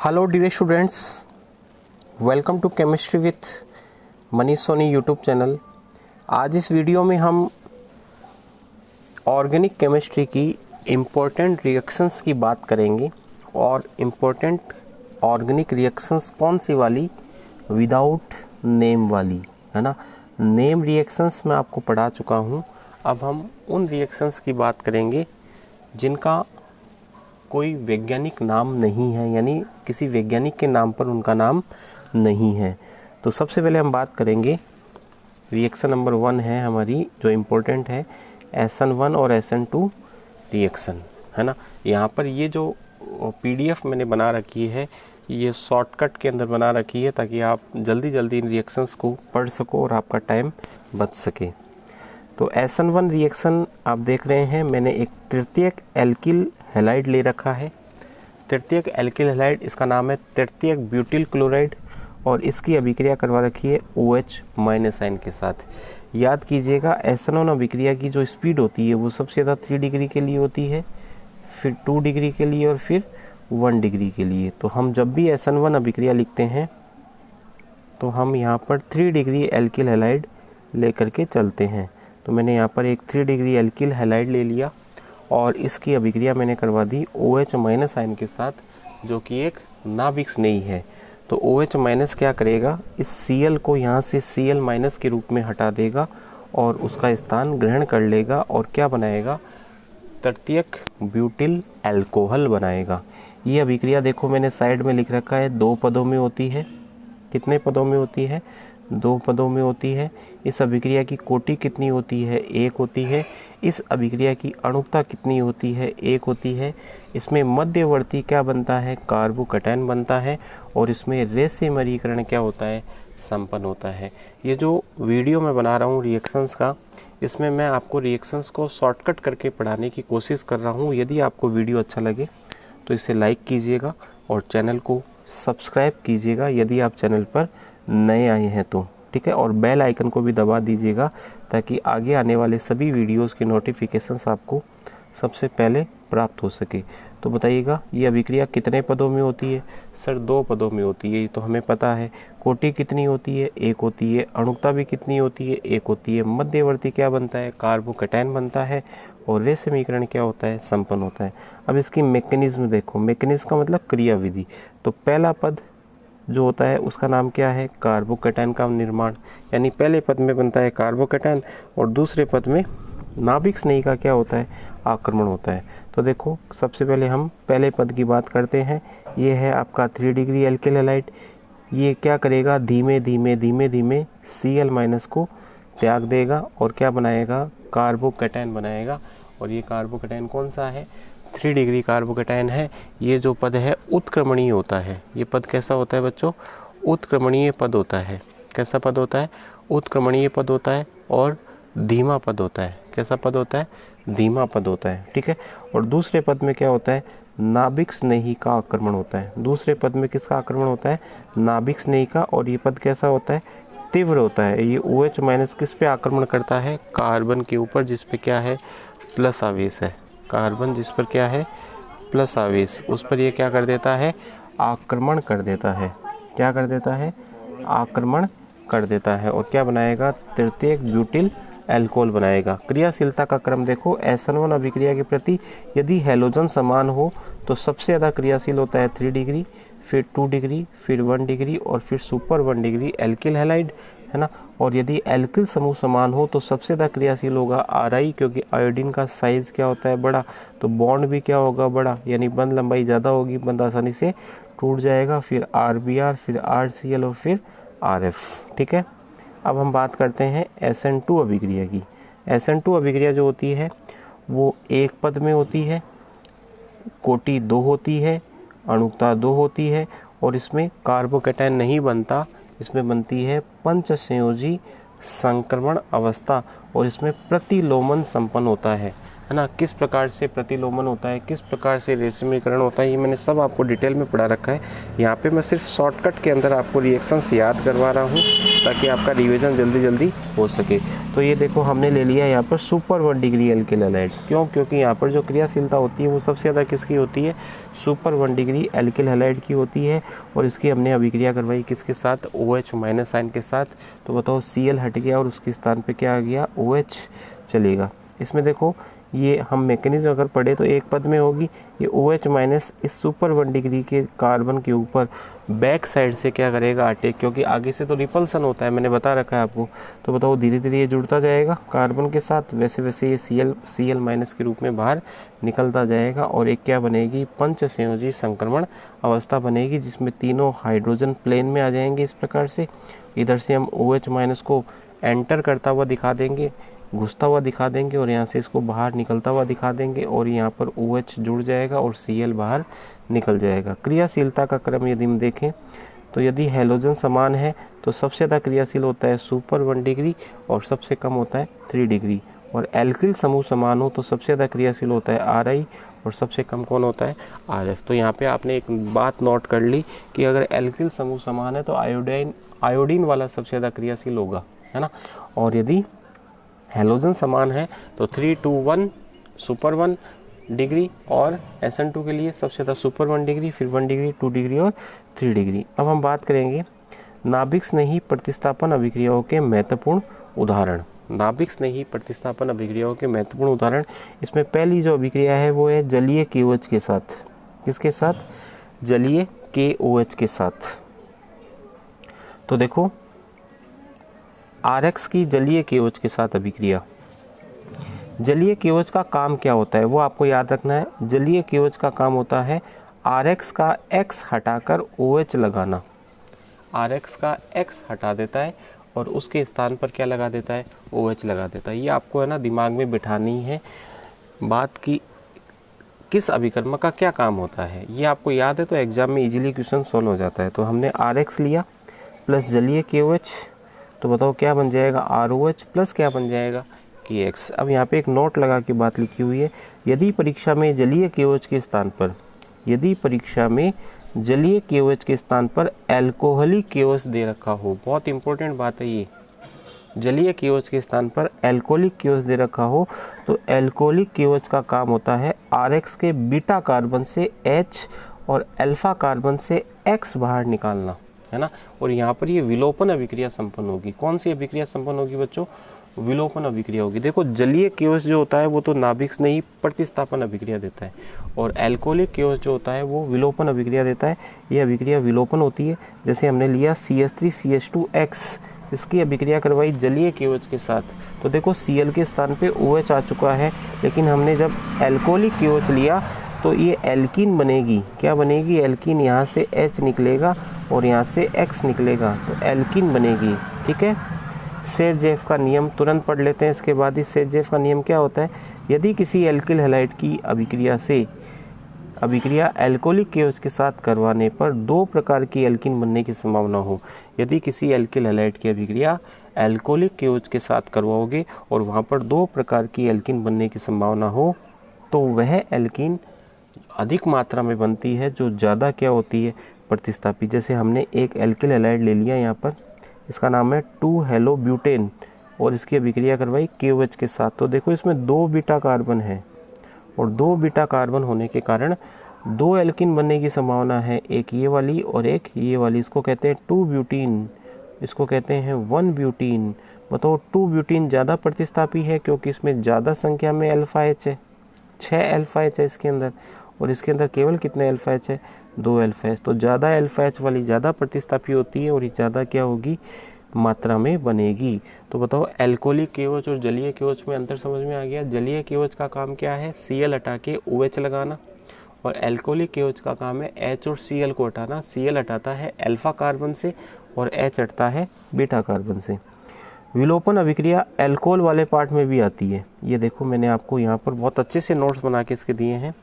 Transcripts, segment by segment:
Hello dear students, welcome to chemistry with Manish Soni YouTube channel. आज इस video में हम ऑर्गेनिक केमिस्ट्री की इम्पोर्टेंट रिएक्शंस की बात करेंगे। और इम्पोर्टेंट ऑर्गेनिक रिएक्शंस कौन सी वाली? विदाउट नेम वाली, है ना। नेम रिएक्शंस मैं आपको पढ़ा चुका हूँ। अब हम उन रिएक्शंस की बात करेंगे जिनका कोई वैज्ञानिक नाम नहीं है, यानी किसी वैज्ञानिक के नाम पर उनका नाम नहीं है। तो सबसे पहले हम बात करेंगे रिएक्शन नंबर 1 है हमारी, जो इम्पोर्टेंट है, SN1 और SN2 रिएक्शन, है ना। यहाँ पर ये जो PDF मैंने बना रखी है, ये शॉर्टकट के अंदर बना रखी है ताकि आप जल्दी जल्दी इन रिएक्शंस को पढ़ सको और आपका टाइम बच सके। तो SN1 रिएक्शन आप देख रहे हैं, मैंने एक तृतीयक एल्किल हैलाइड ले रखा है। तृतीयक एल्किल हैलाइड, इसका नाम है तृतीयक ब्यूटिल क्लोराइड, और इसकी अभिक्रिया करवा रखी है OH- आयन के साथ। याद कीजिएगा, SN1 अभिक्रिया की जो स्पीड होती है वो सबसे ज़्यादा 3 डिग्री के लिए होती है, फिर 2 डिग्री के लिए और फिर 1 डिग्री के लिए। तो हम जब भी SN1 अभिक्रिया लिखते हैं तो हम यहाँ पर 3 डिग्री एल्किल हैलाइड लेकर के चलते हैं। तो मैंने यहाँ पर एक 3 डिग्री एल्किल हैलाइड ले लिया और इसकी अभिक्रिया मैंने करवा दी OH- आयन के साथ, जो कि एक नाभिक स्नेही है। तो OH- क्या करेगा, इस Cl को यहाँ से Cl- के रूप में हटा देगा और उसका स्थान ग्रहण कर लेगा और क्या बनाएगा, तृतीयक ब्यूटिल अल्कोहल बनाएगा। ये अभिक्रिया देखो मैंने साइड में लिख रखा है, 2 पदों में होती है। कितने पदों में होती है? 2 पदों में होती है। इस अभिक्रिया की कोटि कितनी होती है? 1 होती है। इस अभिक्रिया की अणुकता कितनी होती है? 1 होती है। इसमें मध्यवर्ती क्या बनता है? कार्बोकैटायन बनता है। और इसमें रेसिमरीकरण क्या होता है? संपन्न होता है। ये जो वीडियो मैं बना रहा हूँ रिएक्शंस का, इसमें मैं आपको रिएक्शंस को शॉर्टकट करके पढ़ाने की कोशिश कर रहा हूँ। यदि आपको वीडियो अच्छा लगे तो इसे लाइक कीजिएगा और चैनल को सब्सक्राइब कीजिएगा यदि आप चैनल पर नए आए हैं तो, ठीक है। और बेल आइकन को भी दबा दीजिएगा ताकि आगे आने वाले सभी वीडियोस की नोटिफिकेशंस आपको सबसे पहले प्राप्त हो सके। तो बताइएगा, ये अभिक्रिया कितने पदों में होती है? सर 2 पदों में होती है, ये तो हमें पता है। कोटि कितनी होती है? 1 होती है। अणुकता भी कितनी होती है? 1 होती है। मध्यवर्ती क्या बनता है? कार्बोकैटायन बनता है। और रेसिमीकरण क्या होता है? संपन्न होता है। अब इसकी मैकेनिज्म देखो, मैकेनिज्म का मतलब क्रियाविधि। तो पहला पद जो होता है उसका नाम क्या है? कार्बोकैटायन का निर्माण, यानी पहले पद में बनता है कार्बोकैटायन और दूसरे पद में नाभिक स्नेही का क्या होता है? आक्रमण होता है। तो देखो, सबसे पहले हम पहले पद की बात करते हैं। ये है आपका 3 डिग्री एल्किल हैलाइड। ये क्या करेगा? धीमे धीमे धीमे धीमे Cl- को त्याग देगा और क्या बनाएगा? कार्बोकैटायन बनाएगा। और ये कार्बोकैटायन कौन सा है? 3 डिग्री कार्बोकैटायन है। ये जो पद है उत्क्रमणीय होता है। ये पद कैसा होता है बच्चों? उत्क्रमणीय पद होता है। कैसा पद होता है? उत्क्रमणीय पद होता है और धीमा पद होता है। कैसा पद होता है? धीमा पद होता है, ठीक है। और दूसरे पद में क्या होता है? नाभिक स्नेही का आक्रमण होता है। दूसरे पद में किसका आक्रमण होता है? नाभिक स्नेही का। और ये पद कैसा होता है? तीव्र होता है। ये OH- किस पे आक्रमण करता है? कार्बन के ऊपर, जिस पे क्या है? प्लस आवेश है। कार्बन जिस पर क्या है? प्लस आवेश, उस पर ये क्या कर देता है? आक्रमण कर देता है। क्या कर देता है? आक्रमण कर देता है। और क्या बनाएगा? तृतीयक ब्यूटिल अल्कोहल बनाएगा। क्रियाशीलता का क्रम देखो, SN1 अभिक्रिया के प्रति यदि हैलोजन समान हो तो सबसे ज़्यादा क्रियाशील होता है 3 डिग्री, फिर 2 डिग्री, फिर 1 डिग्री और फिर सुपर 1 डिग्री एल्किल हैलाइड, है ना। और यदि एल्किल समूह समान हो तो सबसे ज़्यादा क्रियाशील होगा RI, क्योंकि आयोडीन का साइज क्या होता है? बड़ा। तो बॉन्ड भी क्या होगा? बड़ा, यानी बंध लंबाई ज़्यादा होगी, बंध आसानी से टूट जाएगा। फिर RBr, फिर RCl और फिर RF, ठीक है। अब हम बात करते हैं SN2 अभिक्रिया की। SN2 अभिक्रिया जो होती है वो 1 पद में होती है, कोटि 2 होती है, अणुकता 2 होती है और इसमें कार्बोकैटायन नहीं बनता। इसमें बनती है पंचसंयोजी संक्रमण अवस्था और इसमें प्रतिलोमन संपन्न होता है है ना, किस प्रकार से प्रतिलोमन होता है, किस प्रकार से रेशमीकरण होता है, ये मैंने सब आपको डिटेल में पढ़ा रखा है। यहाँ पे मैं सिर्फ शॉर्टकट के अंदर आपको रिएक्शंस याद करवा रहा हूँ ताकि आपका रिवीजन जल्दी जल्दी हो सके। तो ये देखो हमने ले लिया यहाँ पर सुपर 1 डिग्री एल्किल हैलाइड। क्यों? क्योंकि यहाँ पर जो क्रियाशीलता होती है वो सबसे ज़्यादा किसकी होती है? सुपर 1 डिग्री एल्किल हैलाइड की होती है। और इसकी हमने अभिक्रिया करवाई किसके साथ? OH माइनस आयन के साथ। तो बताओ Cl हट गया और उसके स्थान पे क्या आ गया? OH चलेगा। इसमें देखो ये हम मैकेनिज्म अगर पढ़े तो एक पद में होगी, ये OH माइनस इस सुपर 1 डिग्री के कार्बन के ऊपर बैक साइड से क्या करेगा? अटैक, क्योंकि आगे से तो रिपल्सन होता है, मैंने बता रखा है आपको। तो बताओ धीरे धीरे ये जुड़ता जाएगा कार्बन के साथ, वैसे वैसे ये Cl माइनस के रूप में बाहर निकलता जाएगा और एक क्या बनेगी? पंच संयोजी संक्रमण अवस्था बनेगी, जिसमें तीनों हाइड्रोजन प्लेन में आ जाएंगे। इस प्रकार से इधर से हम OH माइनस को एंटर करता हुआ दिखा देंगे, घुसता हुआ दिखा देंगे, और यहाँ से इसको बाहर निकलता हुआ दिखा देंगे, और यहाँ पर OH जुड़ जाएगा और Cl बाहर निकल जाएगा। क्रियाशीलता का क्रम यदि हम देखें तो यदि हैलोजन समान है तो सबसे ज़्यादा क्रियाशील होता है सुपर 1 डिग्री और सबसे कम होता है 3 डिग्री, और एल्किल समूह समान हो तो सबसे ज़्यादा क्रियाशील होता है Ri और सबसे कम कौन होता है? Rf। तो यहाँ पे आपने एक बात नोट कर ली कि अगर एल्किल समूह समान है तो आयोडीन वाला सबसे ज़्यादा क्रियाशील होगा, है ना। और यदि हैलोजन समान है तो 3 to 1 सुपर 1 डिग्री, और SN2 के लिए सबसे ज़्यादा सुपर 1 डिग्री, फिर 1 डिग्री, 2 डिग्री और 3 डिग्री। अब हम बात करेंगे नाभिक स्नेही प्रतिस्थापन अभिक्रियाओं के महत्वपूर्ण उदाहरण। नाभिक स्नेही प्रतिस्थापन अभिक्रियाओं के महत्वपूर्ण उदाहरण, इसमें पहली जो अभिक्रिया है वो है जलीय KOH के साथ। किसके साथ? जलीय KOH के साथ। तो देखो RX की जलीय KOH के साथ अभिक्रिया। जलीय KOH का काम क्या होता है वो आपको याद रखना है। जलीय KOH का काम होता है RX का X हटाकर OH लगाना। RX का X हटा देता है और उसके स्थान पर क्या लगा देता है? OH लगा देता है। ये आपको है ना दिमाग में बिठानी है बात की किस अभिकर्मक का क्या काम होता है। ये आपको याद है तो एग्जाम में इजीली क्वेश्चन सॉल्व हो जाता है। तो हमने RX लिया प्लस जलीय KOH, तो बताओ क्या बन जाएगा? ROH प्लस क्या बन जाएगा? KX। अब यहाँ पे एक नोट लगा के बात लिखी हुई है, यदि परीक्षा में जलीय KOH के स्थान पर, यदि परीक्षा में जलीय KOH के स्थान पर एल्कोहलिक KOH दे रखा हो, बहुत इंपॉर्टेंट बात है ये, जलीय KOH के स्थान पर एल्कोहलिक KOH दे रखा हो तो एल्कोहलिक KOH का काम होता है RX के बीटा कार्बन से H और अल्फा कार्बन से X बाहर निकालना, है ना। और यहाँ पर ये विलोपन अभिक्रिया संपन्न होगी। कौन सी अभिक्रिया संपन्न होगी बच्चों? विलोपन अभिक्रिया होगी। देखो जलीय KOH जो होता है वो तो नाभिक स्नेही प्रतिस्थापन अभिक्रिया देता है, और एल्कोहलिक KOH जो होता है वो विलोपन अभिक्रिया देता है। ये अभिक्रिया विलोपन होती है। जैसे हमने लिया CH3CH2X, इसकी अभिक्रिया करवाई जलीय KOH के साथ, तो देखो Cl के स्थान पे OH आ चुका है, लेकिन हमने जब एल्कोहलिक KOH लिया तो ये एल्कीन बनेगी। क्या बनेगी? एल्कीन। यहाँ से H निकलेगा और यहाँ से X निकलेगा तो एल्कीन बनेगी, ठीक है। सेजेफ का नियम तुरंत पढ़ लेते हैं इसके बाद ही। सेजेफ का नियम क्या होता है? यदि किसी एल्किल हैलाइड की अभिक्रिया एल्कोहलिक KOH के साथ करवाने पर 2 प्रकार की एल्कीन बनने की संभावना हो, यदि किसी एल्किल हैलाइड की अभिक्रिया एल्कोहलिक KOH के साथ करवाओगे और वहाँ पर 2 प्रकार की एल्कीन बनने की संभावना हो, तो वह एल्कीन अधिक मात्रा में बनती है जो ज़्यादा क्या होती है? प्रतिस्थापी। जैसे हमने एक एल्किल हैलाइड ले लिया यहाँ पर, इसका नाम है 2-हेलोब्यूटेन, और इसकी अभिक्रिया करवाई KOH के साथ। तो देखो इसमें 2 बीटा कार्बन है, और 2 बीटा कार्बन होने के कारण 2 एल्कीन बनने की संभावना है, एक ये वाली और एक ये वाली। इसको कहते हैं 2 ब्यूटीन, इसको कहते हैं 1 ब्यूटीन। बताओ 2 ब्यूटीन ज़्यादा प्रतिस्थापी है क्योंकि इसमें ज़्यादा संख्या में अल्फा H है, 6 अल्फा H है इसके अंदर, और इसके अंदर केवल कितने अल्फा H है? 2 अल्फा H। तो ज़्यादा अल्फा H वाली ज़्यादा प्रतिस्थापी होती है और ये ज़्यादा क्या होगी? मात्रा में बनेगी। तो बताओ एल्कोहलिक KOH और जलीय KOH में अंतर समझ में आ गया। जलीय KOH का काम क्या है? Cl हटा के OH लगाना, और एल्कोहलिक KOH का काम है H और Cl को हटाना। Cl हटाता है अल्फा कार्बन से और H हटता है बीटा कार्बन से। विलोपन अभिक्रिया एल्कोहल वाले पार्ट में भी आती है। ये देखो मैंने आपको यहाँ पर बहुत अच्छे से नोट्स बना के इसके दिए हैं।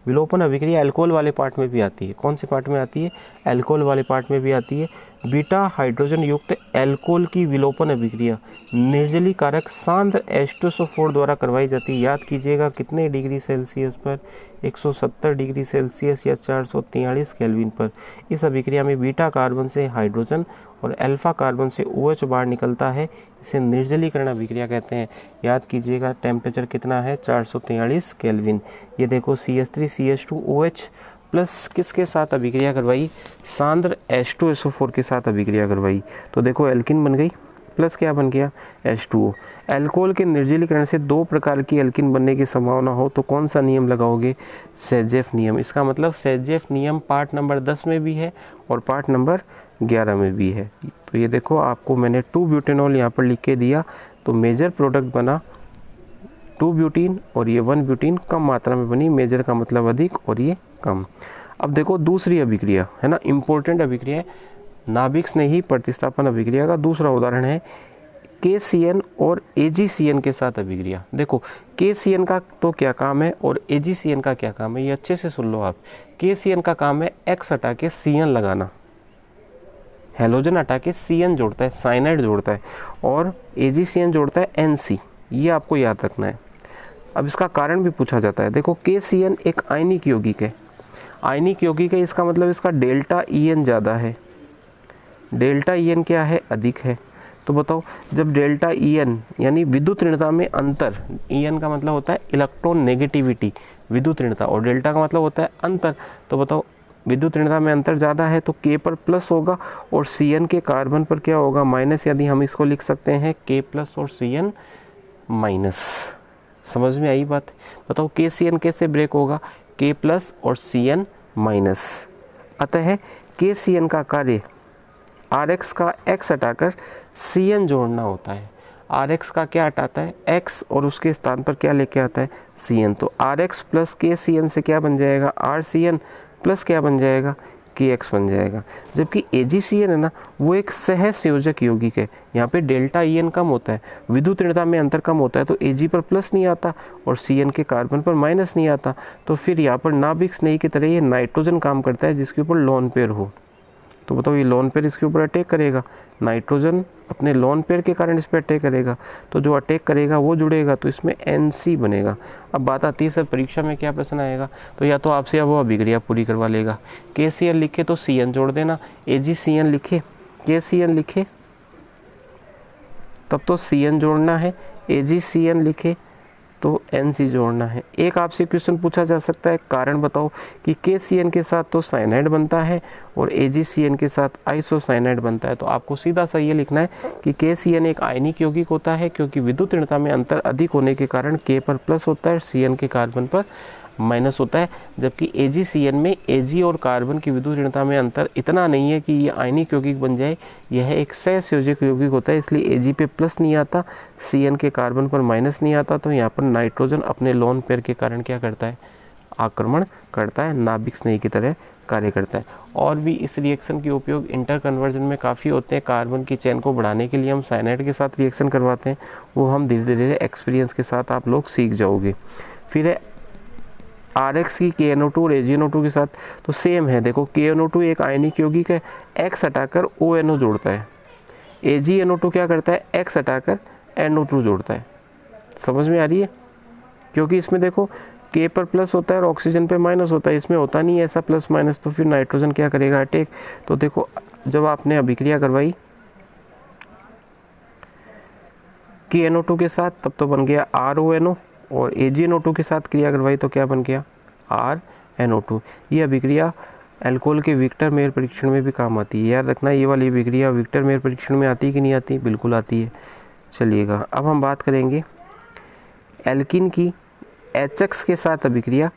विलोपन अभिक्रिया अल्कोहल वाले पार्ट में भी आती है। कौन से पार्ट में आती है? अल्कोहल वाले पार्ट में भी आती है। बीटा हाइड्रोजन युक्त अल्कोहल की विलोपन अभिक्रिया निर्जलीकारक सांद्र H2SO4 द्वारा करवाई जाती है। याद कीजिएगा कितने डिग्री सेल्सियस पर? 170 डिग्री सेल्सियस या 443 केल्विन पर। इस अभिक्रिया में बीटा कार्बन से हाइड्रोजन और अल्फा कार्बन से OH बाहर निकलता है। इसे निर्जलीकरण अभिक्रिया कहते हैं। याद कीजिएगा टेम्परेचर कितना है? 443 केल्विन। ये देखो CH3CH2OH प्लस किसके साथ अभिक्रिया करवाई? सांद्र H2SO4 के साथ अभिक्रिया करवाई। तो देखो एल्किन बन गई, प्लस क्या बन गया? H2O। अल्कोहल के निर्जलीकरण से दो प्रकार की एल्किन बनने की संभावना हो तो कौन सा नियम लगाओगे? सेजेफ नियम। इसका मतलब सेजेफ नियम पार्ट नंबर 10 में भी है और पार्ट नंबर 11 में भी है। तो ये देखो आपको मैंने 2 ब्यूटेनॉल यहाँ पर लिख के दिया, तो मेजर प्रोडक्ट बना 2 ब्यूटीन और ये 1 ब्यूटीन कम मात्रा में बनी। मेजर का मतलब अधिक और ये कम। अब देखो दूसरी अभिक्रिया है ना, इम्पोर्टेंट अभिक्रिया है, नाभिक स्नेही प्रतिस्थापन अभिक्रिया का दूसरा उदाहरण है KCN और AgCN के साथ अभिक्रिया। देखो KCN का तो क्या काम है और AgCN का क्या काम है, ये अच्छे से सुन लो आप। KCN का काम है X हटा के CN लगाना, हेलोजन हटा के CN जोड़ता है, साइनाइड जोड़ता है, और AgCN जोड़ता है NC। ये आपको याद रखना है। अब इसका कारण भी पूछा जाता है। देखो KCN एक आयनिक यौगिक है, आयनिक यौगिक है, इसका मतलब इसका डेल्टा EN ज़्यादा है। डेल्टा EN क्या है? अधिक है। तो बताओ जब डेल्टा EN यानी विद्युत ऋणता में अंतर, EN का मतलब होता है इलेक्ट्रॉन नेगेटिविटी, विद्युत ऋणता, और डेल्टा का मतलब होता है अंतर। तो बताओ विद्युत ऋणता में अंतर ज़्यादा है तो K पर प्लस होगा और CN के कार्बन पर क्या होगा? माइनस। यदि हम इसको लिख सकते हैं K प्लस और CN माइनस। समझ में आई बात? बताओ KCN कैसे ब्रेक होगा? K प्लस और CN माइनस। अतः KCN का कार्य RX का X हटाकर CN जोड़ना होता है। RX का क्या हटाता है? X, और उसके स्थान पर क्या लेके आता है? CN। तो RX प्लस KCN से क्या बन जाएगा? RCN प्लस क्या बन जाएगा? KX बन जाएगा। जबकि AgCN है ना, वो एक सहसंयोजक यौगिक है। यहाँ पे डेल्टा EN कम होता है, विद्युत ऋणता में अंतर कम होता है, तो Ag पर प्लस नहीं आता और CN के कार्बन पर माइनस नहीं आता। तो फिर यहाँ पर नाभिक स्नेही की तरह ये नाइट्रोजन काम करता है जिसके ऊपर लोन पेयर हो। तो बताओ ये लोन पेयर इसके ऊपर अटैक करेगा, नाइट्रोजन अपने लोन पेयर के कारण इस पर अटैक करेगा, तो जो अटैक करेगा वो जुड़ेगा, तो इसमें NC बनेगा। अब बात आती है सर परीक्षा में क्या प्रश्न आएगा, तो या तो आपसे वो अभिक्रिया पूरी करवा लेगा। KCN लिखे तो CN जोड़ देना, AgCN लिखे KCN लिखे तब तो CN जोड़ना है, AgCN लिखे तो NC जोड़ना है। एक आपसे क्वेश्चन पूछा जा सकता है, कारण बताओ कि KCN के साथ तो साइनाइड बनता है और AgCN के साथ आइसोसाइनाइड बनता है। तो आपको सीधा सा ये लिखना है कि KCN एक आयनिक यौगिक होता है क्योंकि विद्युत ऋणता में अंतर अधिक होने के कारण K पर प्लस होता है, CN के कार्बन पर माइनस होता है। जबकि AgCN में Ag और कार्बन की विद्युत ऋणता में अंतर इतना नहीं है कि ये आयनिक यौगिक बन जाए, यह एक सहसंयोजक यौगिक होता है, इसलिए Ag पे प्लस नहीं आता, CN के कार्बन पर माइनस नहीं आता। तो यहाँ पर नाइट्रोजन अपने लोन पेयर के कारण क्या करता है? आक्रमण करता है, नाभिक स्नेही की तरह कार्य करता है। और भी इस रिएक्शन के उपयोग इंटर कन्वर्जन में काफ़ी होते हैं। कार्बन की चेन को बढ़ाने के लिए हम साइनाइड के साथ रिएक्शन करवाते हैं, वो हम धीरे धीरे एक्सपीरियंस के साथ आप लोग सीख जाओगे। फिर है RX की KNO2 और AgNO2 के साथ, तो सेम है। देखो KNO2 एक आयनिक यौगिक है, X हटाकर ONO जोड़ता है। AgNO2 क्या करता है? X हटाकर NO2 जोड़ता है। समझ में आ रही है? क्योंकि इसमें देखो K पर प्लस होता है और ऑक्सीजन पे माइनस होता है, इसमें होता नहीं है ऐसा प्लस माइनस, तो फिर नाइट्रोजन क्या करेगा? अटैक। तो देखो जब आपने अभिक्रिया करवाई KNO2 के साथ तब तो बन गया RONO, और AgNO2 के साथ क्रिया करवाई तो क्या बन गया? RNO2। ये अभिक्रिया अल्कोहल के विक्टर मेयर परीक्षण में भी काम आती है। याद रखना ये वाली अभिक्रिया विक्टर मेयर परीक्षण में आती है कि नहीं आती? बिल्कुल आती है। चलिएगा अब हम बात करेंगे एल्किन की HX के साथ अभिक्रिया,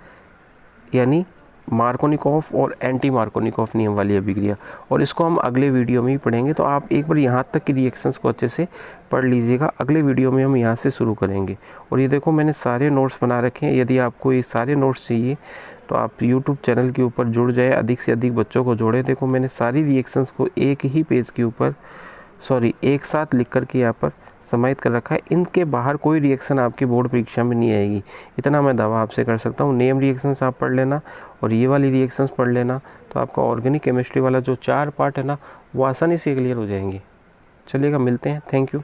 यानी मार्कोनिकॉफ और एंटी मार्कोनिकॉफ नियम वाली अभिक्रिया, और इसको हम अगले वीडियो में ही पढ़ेंगे। तो आप एक बार यहाँ तक की रिएक्शंस को अच्छे से पढ़ लीजिएगा, अगले वीडियो में हम यहाँ से शुरू करेंगे। और ये देखो मैंने सारे नोट्स बना रखे हैं, यदि आपको ये सारे नोट्स चाहिए तो आप यूट्यूब चैनल के ऊपर जुड़ जाए, अधिक से अधिक बच्चों को जोड़ें। देखो मैंने सारी रिएक्शंस को एक ही पेज के ऊपर एक साथ लिख कर के यहाँ पर समाहित कर रखा है, इनके बाहर कोई रिएक्शन आपकी बोर्ड परीक्षा में नहीं आएगी, इतना मैं दावा आपसे कर सकता हूँ। नेम रिएक्शंस आप पढ़ लेना और ये वाली रिएक्शंस पढ़ लेना, तो आपका ऑर्गेनिक केमिस्ट्री वाला जो 4 पार्ट है ना वो आसानी से क्लियर हो जाएंगे। चलिएगा, मिलते हैं, थैंक यू।